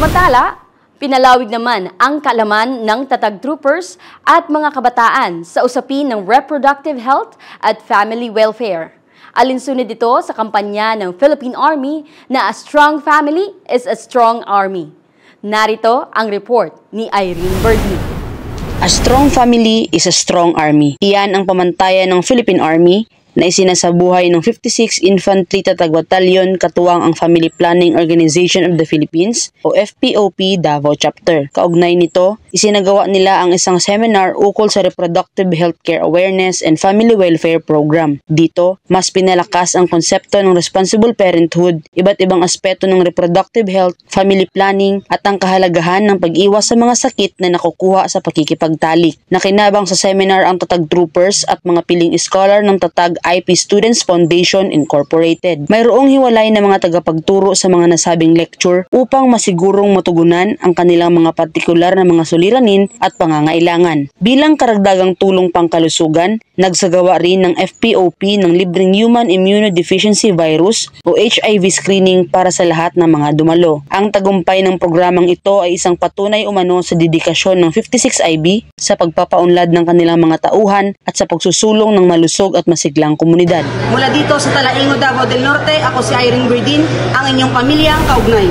Samantala, pinalawig naman ang kaalaman ng Tatag Troopers at mga kabataan sa usapin ng reproductive health at family welfare. Alinsunod ito sa kampanya ng Philippine Army na "A strong family is a strong army." Narito ang report ni Irene Berdin. A strong family is a strong army. Iyan ang pamantayan ng Philippine Army na isinasabuhay ng 56 Infantry Tatag Battalion katuwang ang Family Planning Organization of the Philippines o FPOP Davao Chapter. Kaugnay nito, isinagawa nila ang isang seminar ukol sa Reproductive Healthcare Awareness and Family Welfare Program. Dito, mas pinalakas ang konsepto ng responsible parenthood, iba't ibang aspeto ng reproductive health, family planning at ang kahalagahan ng pag-iwas sa mga sakit na nakukuha sa pakikipagtalik. Nakinabang sa seminar ang Tatag Troopers at mga piling scholar ng Tatag IP Students Foundation Incorporated. Mayroong hiwalay na mga tagapagturo sa mga nasabing lecture upang masigurong matugunan ang kanilang mga partikular na mga suliranin at pangangailangan. Bilang karagdagang tulong pangkalusugan, nagsagawa rin ng FPOP ng libreng Human Immunodeficiency Virus o HIV screening para sa lahat ng mga dumalo. Ang tagumpay ng programang ito ay isang patunay umano sa dedikasyon ng 56IB sa pagpapaunlad ng kanilang mga tauhan at sa pagsusulong ng malusog at masiglang komunidad. Mula dito sa Talaingo, Davao del Norte, ako si Irene Berdin, ang inyong pamilyang kaugnay.